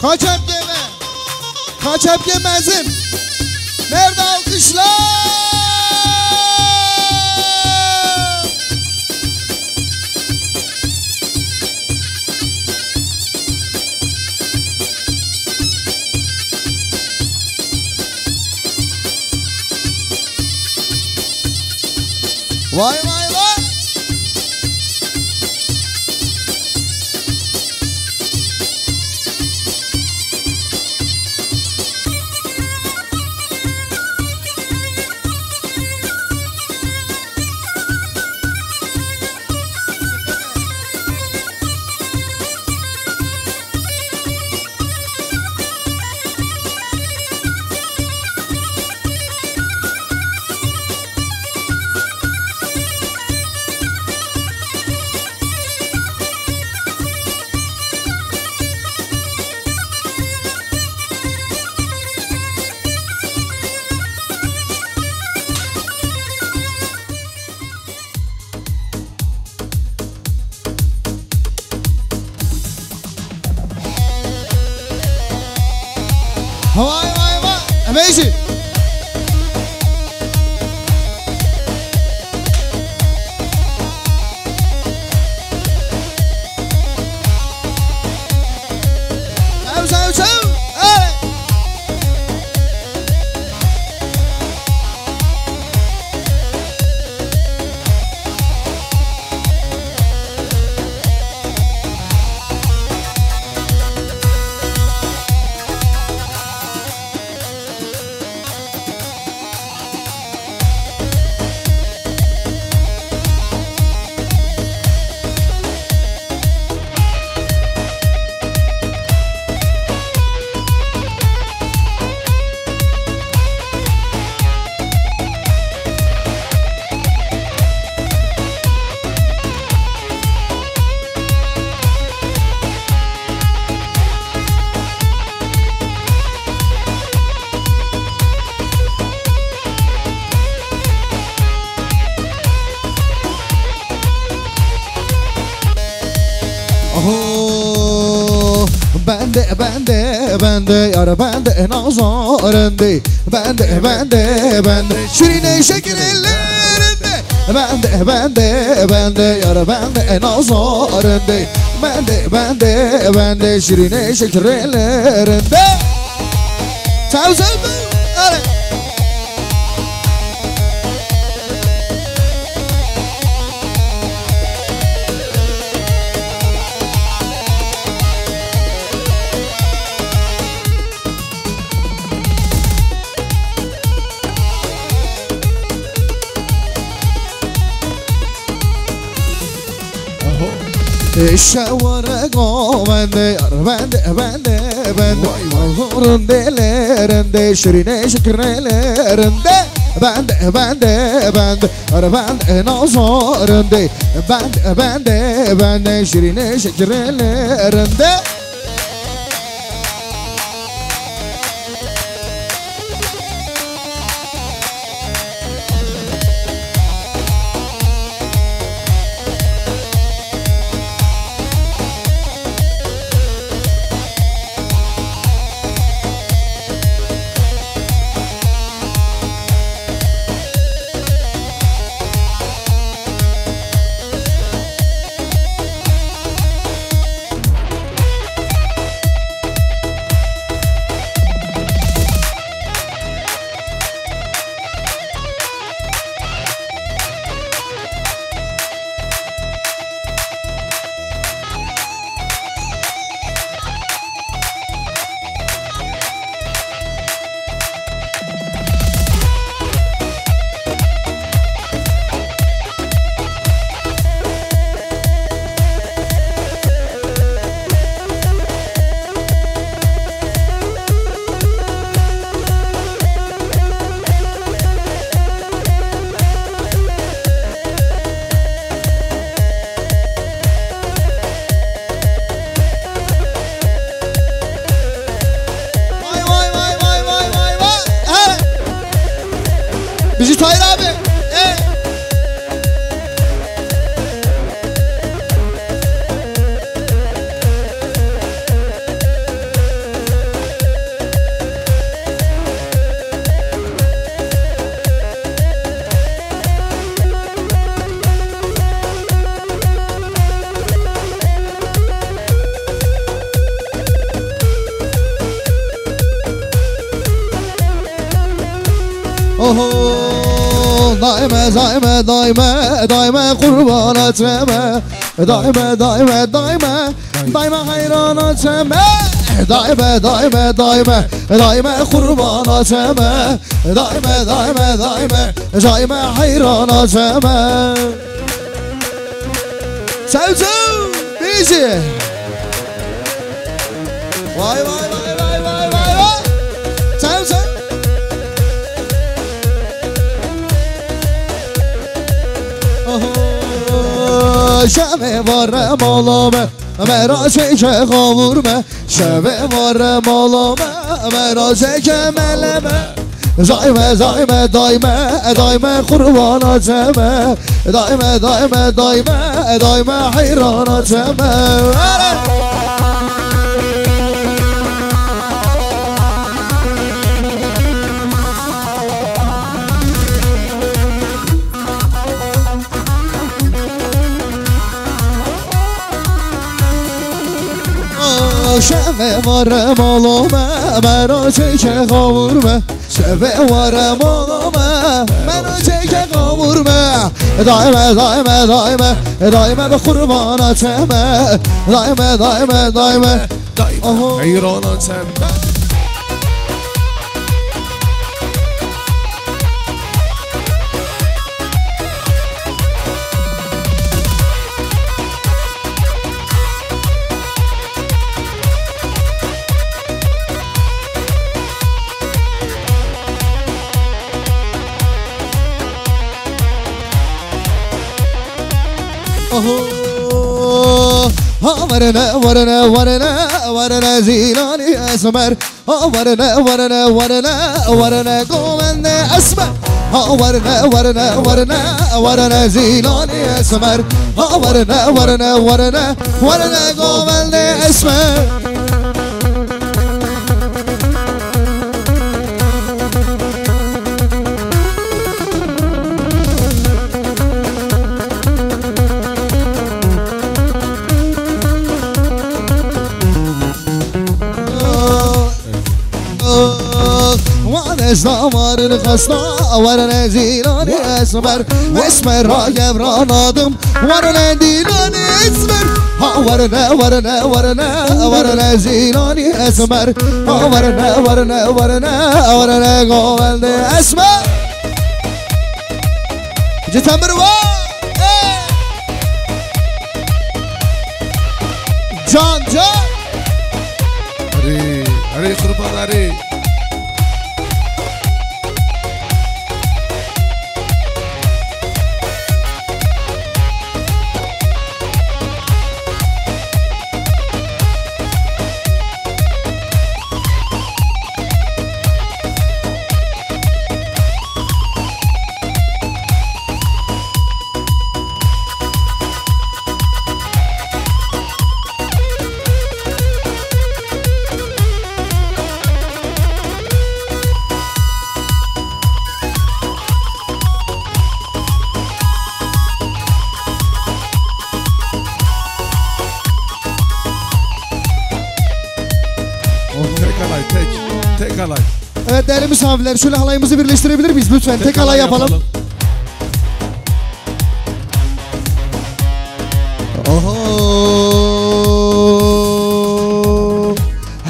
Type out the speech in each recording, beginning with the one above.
Kaçap yeme. Kaçap yemezim. Nerede alkışlar? Vay vay vay. Vay vay vay. Amazing. Çav çav çav. Hey. Bende yara bende nazarende bende şirine şeker ellerinde bende yara bende nazarende bende şirine şeker ellerinde Tavsiye Şavarego bende bende Mazurun delerinde şirine şükrelerinde bende nazarinde bende şirine şükrelerinde Daime daime daime daime kurban etme Daime daime daime daime hayran etme Daime daime daime daime kurban etme Daime daime daime daime hayran etme Sevdim bizi Vay vay vay vay vay vay vay Sevdim Şebe varım olame Mera çeke kavurme Şebe varım olame Mera çeke meleme Daime daime daime daime kurban etme Daime daime daime daime hayran etme Şebe varım olame Mera çeke kavurme Şebe varım olame Mera çeke kavurme Daime daime daime daime kurban etme Daime daime daime hayran etme Varene varene varene varene zilani esmer Varene varene varene varene govende esmer Varene varene varene varene zilani esmer Varene varene varene varene govende esmer Damarın kasna varene zilani esmer Esmer gevran adım varene dilani esmer Varene varene varene varene zilani esmer Varene varene varene varene govelde esmer Citemir var Can can Ari kurban Ari Tek alay. Evet değerli misafirler şöyle halayımızı birleştirebilir miyiz lütfen? Tek halay yapalım.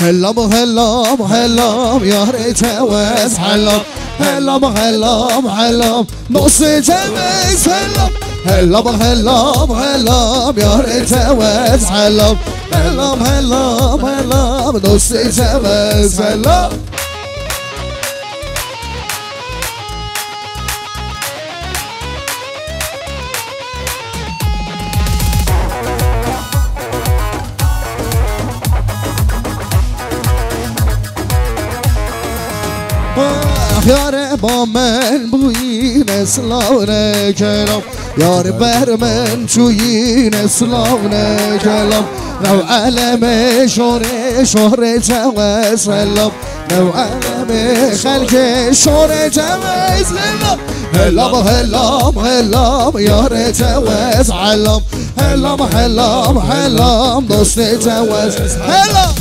Hellam hellam hellam yar çevez hellam Hellam hellam hellam dost çevez hellam Hellam hellam hellam yar çevez hellam Hellam hellam hellam dost çevez hellam Yare bamen bu yine slavne kelam Yare bermen şu yine slavne kelam Nev aleme şore şore ceve selam Nev aleme halke şore ceve selam Hellam hellam hellam yare ceve selam Hellam hellam hellam dost ceve selam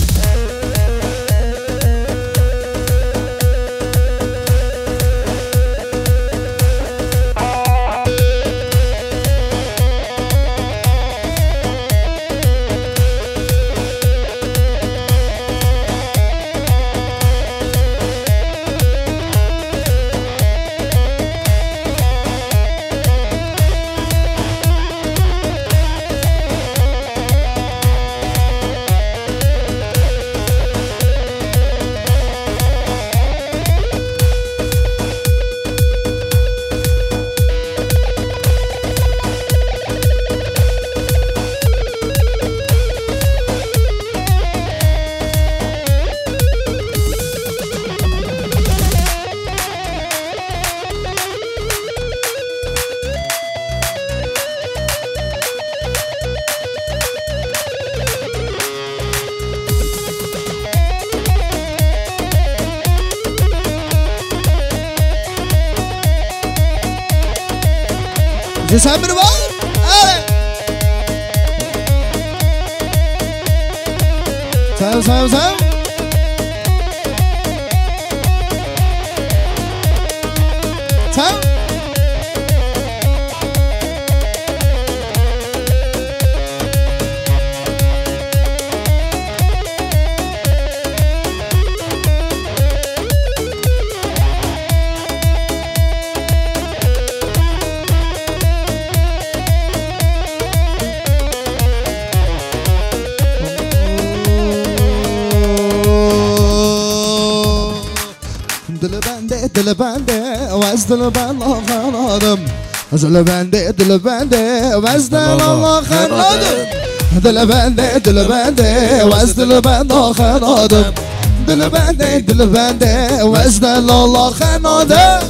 Sen beni var. Evet. Sev. Sev. Dili bende, vaz dili ben ağladım. Dili bende, vaz dili ağladım. Dili bende, vaz dili ben ağladım. Dili bende, vaz dili ağladım.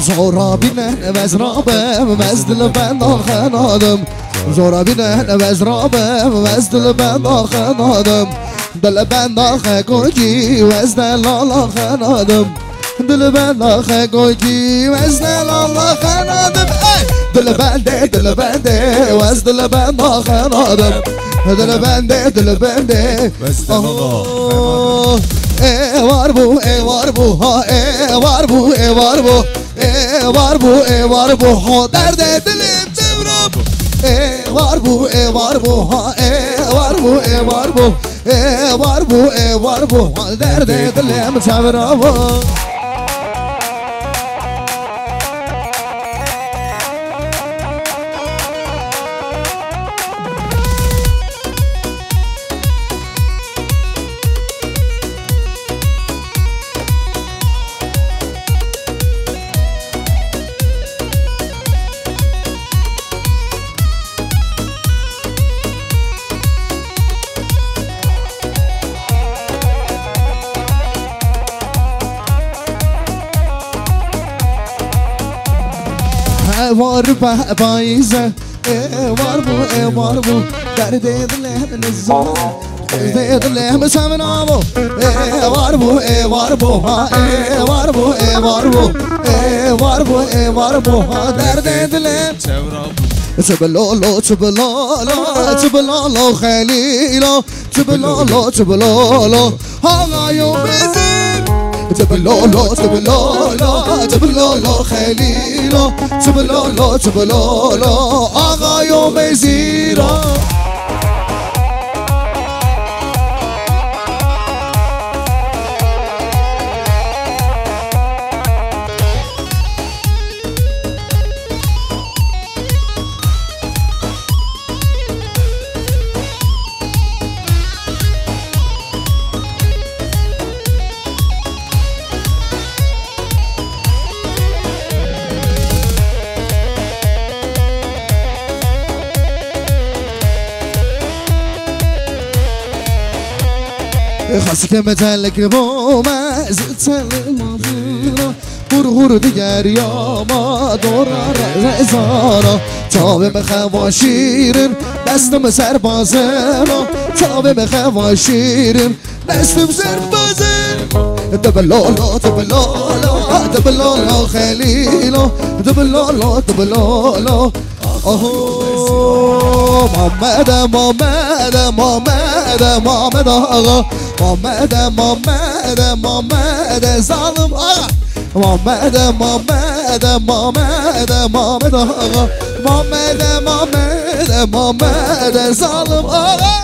Zora binen vezrabım, vezdili ben ağladım. Zora binen vezrabım, vezdili ben ağladım. Dili ben ağladım, vezdili ağladım. Dili ben ağladım, vezdili ağladım. Dili bende, vezdili ben ağladım. Dili bende, vezdili ağladım. Var bu, ha var bu, var bu, ha derde dilim devrab. Var bu, ha var bu, ha derde dilim devrab. Var bayze, var bu, derde dilim nizam. Derde dilim seven abo. Var bu, ha var bu, ha derde dilim. Tebelolo, Khalilo, tebelolo, hagayo bizim. Tebelolo, Khalilo, tebelolo, hagayo bezira. خاصك متعلق بوما زدت الماضينا غرغر دیگر یا ما دور رزارا تابم خواشیرم دستم سربازم تابم خواشیرم دستم سربازم دبلالا خلیلا دبلالا محمد آقا محمد ظالم آقا محمد آقا محمد ظالم آقا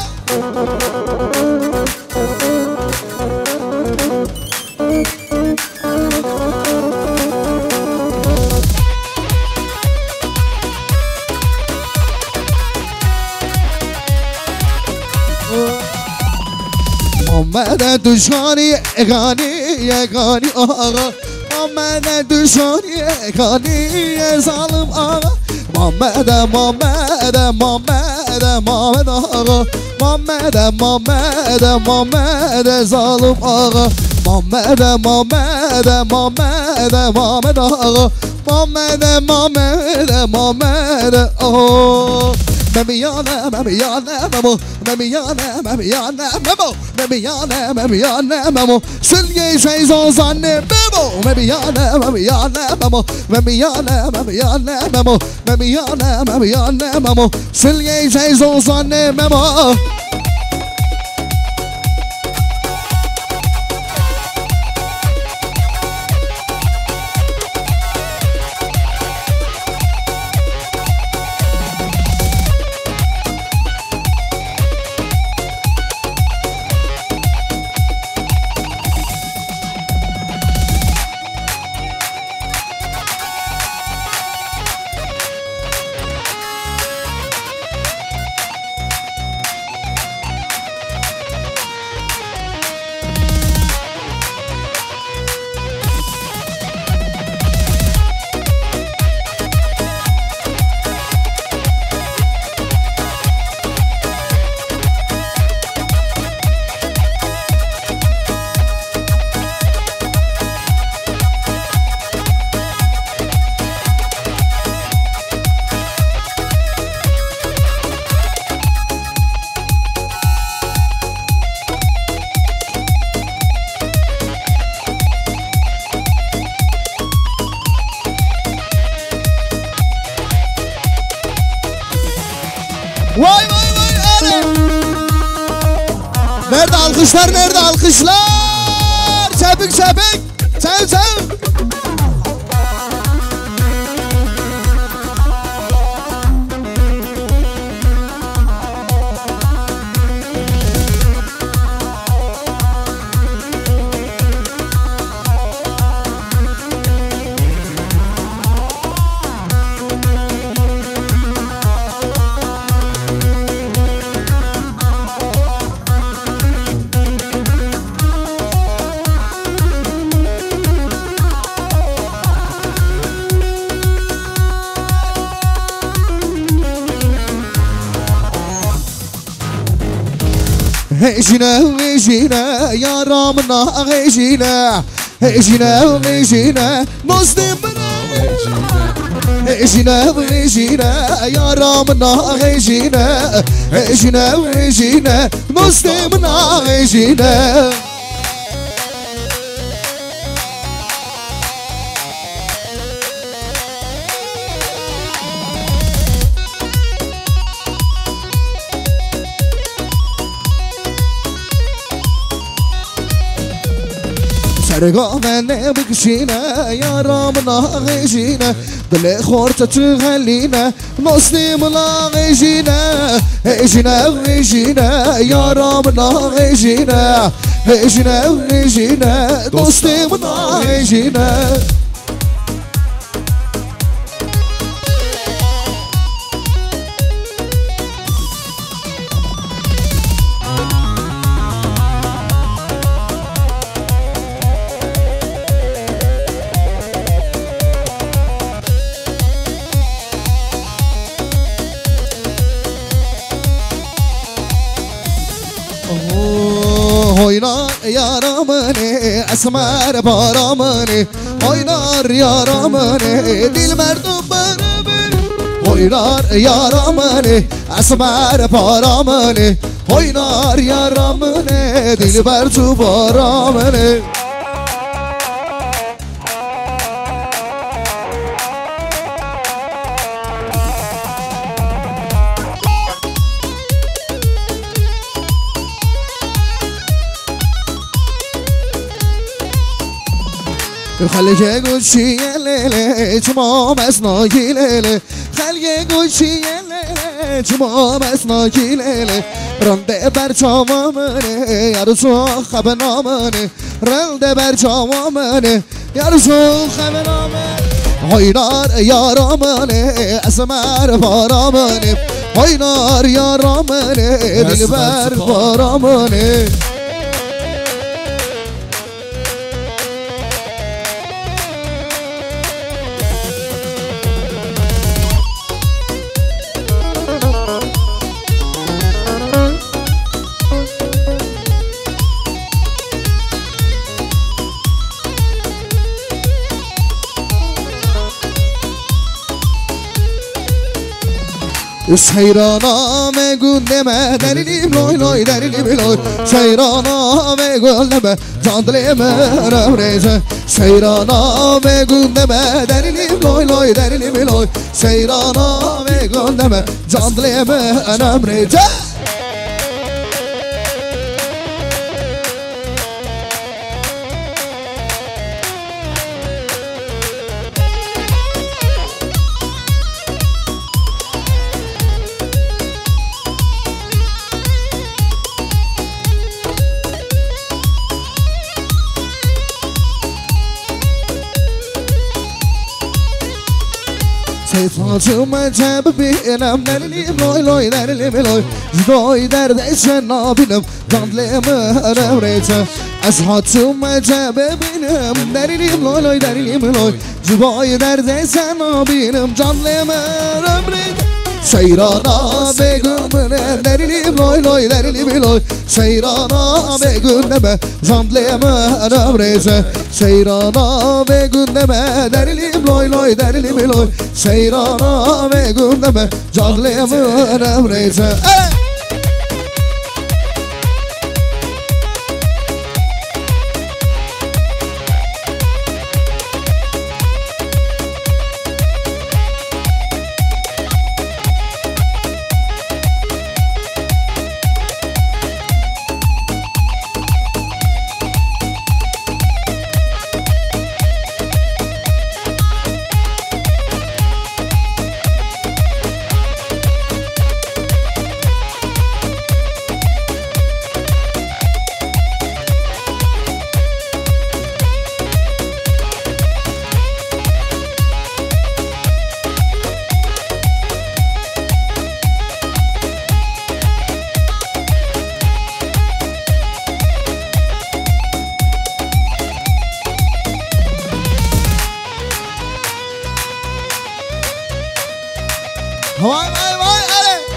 محمد دشانی اگانی آقا محمد دشانی اگانی ظالم آقا محمد آقا محمد ظالم آقا محمد محمد محمد محمد آقا محمد محمد محمد آقا ممیانه ممیانه ممو ممیانه ممیانه ممو ممیانه ممیانه ممو سلگی شیزان زنه ممو ممیانه ممیانه ممو ممیانه ممیانه ممو ممیانه ممیانه ممو سلگی شیزان زنه ممو Vay vay vay alem. Nerede alkışlar, nerede alkışlar? Çabuk çabuk. Çabuk çabuk. هجنا وجينا يا رامنا هجنا هجنا وجينا مسلمنا هجنا وجينا يا رامنا هجنا هجنا وجينا مسلمنا هجنا سرقامنا بكشينا يا رامنا غيجينا دل خورتة تغلينا مسلم لا غيجينا هيجينا وغيجينا يا رامنا غيجينا هيجينا وغيجينا مسلم لا غيجينا Oynar yaramını esmer paramını Oynar yaramını dilmer dumanımı Oynar yaramını esmer paramını Oynar yaramını dilber dumanımı خليك قلشي يا ليلي تمام اسناكي ليلي خليك قلشي يا ليلي تمام اسناكي ليلي رنده بر چامامنه یارسو خبنامنه رنده بر چامامنه یارسو خبنامنه هاینار یارامنه اسمر پارامنه هاینار یارامنه دلبر پارامنه Seyrana me gündeme derilim loy loy derilim loy Seyrana me gündeme candleme rövreze Seyrana me gündeme derilim loy loy derilim loy Seyrana me gündeme candleme rövreze Saçıma cebim derilim loy loy derilim loy Zdoy derdeşen nabinim dandleme rövreze Saçıma cebim derilim loy loy derilim loy Zdoy derdeşen nabinim dandleme rövreze Seyrana begümüne derilim loy loy derilim loy Seyrana begündeme zandleme rövreze Seyrana begündeme derilim loy loy derilim loy Seyrana begündeme zandleme rövreze Vay vay vay hadi.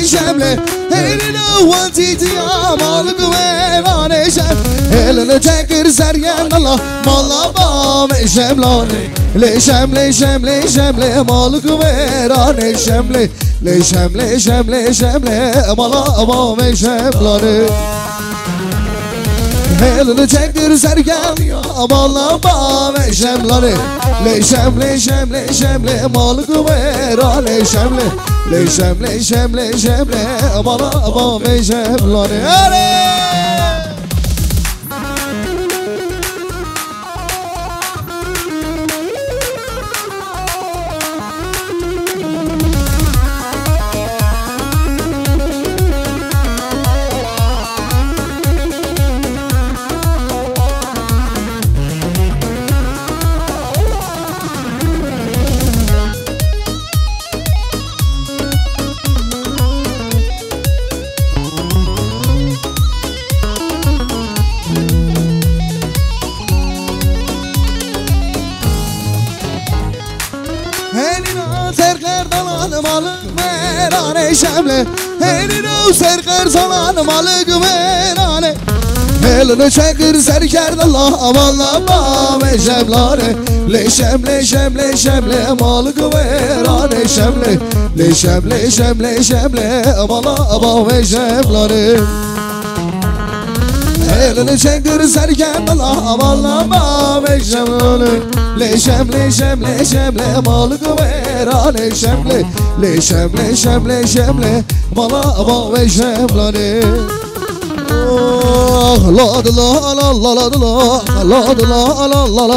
Şemle elini vantiti amalık ve vane şem elini çekir sergen Allah malaba me şemlane le şemle malık ve rane şemle le şemle malaba me şemlane elini çekir sergen malaba me şemlane le şemle malık ve rane şemle Le şemle bana me şemlane şemle elini serker salan malık verane elini çekir serker Allah avallah me şemlane le şemle malık verane şemle le şemle avallah me şemlane elini çekir serken Allah avallah me şemlane le şemle malık verane şemle le şemle malaba ve şemlane la la la la la la la la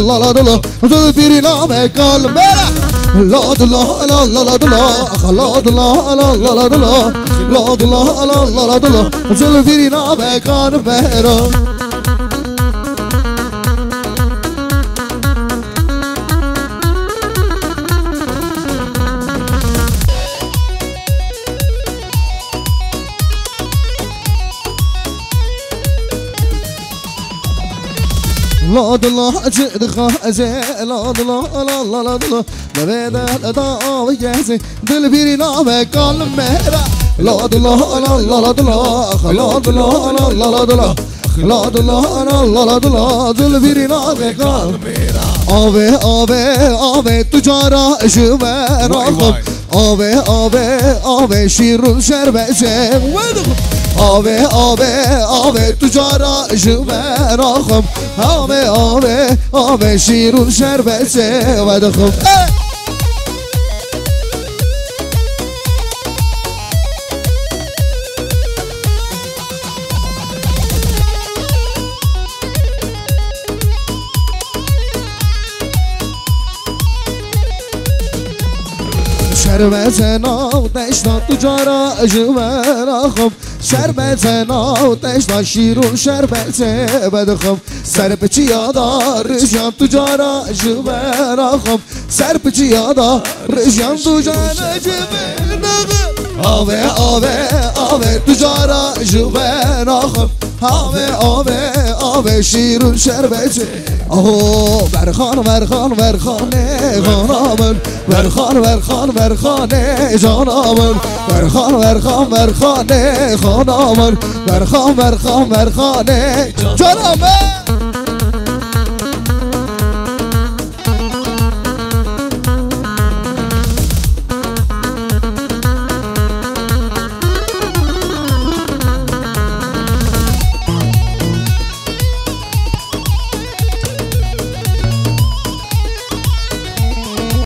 la la birine me kalmera la la la la la la birine me kalmera لا دلا جد خازه لا دلا لا لا لا دلا نبدا دا وجهزي دل بيري نامه قال مهرا لا دلا لا لا لا دلا لا دلا لا لا لا دلا لا دلا لا لا دلا دل بيري نامه قال مهرا آوه آوه آوه تجارا شمه راخم آوه آوه آوه شیرون شربشه آوه آوه آوه تجارا شمه راخم آوه آوه آوه شیرون شربشه و دخم شربت ناو دشنا تجارا جمر آخم شربت ناو دشنا شیرون شربت بدخم سر پچی یادا رجم تجارا جمر آخم سر پچی یادا رجم تجارا جمر نخم آوه آوه آوه تجارا جمر آخم آوه آوه آوه شیرون شربت آهو برخان برخان برخانه خانامن برخان برخان برخانه جانامن برخان برخان برخانه خانامن برخان برخان برخانه جانامن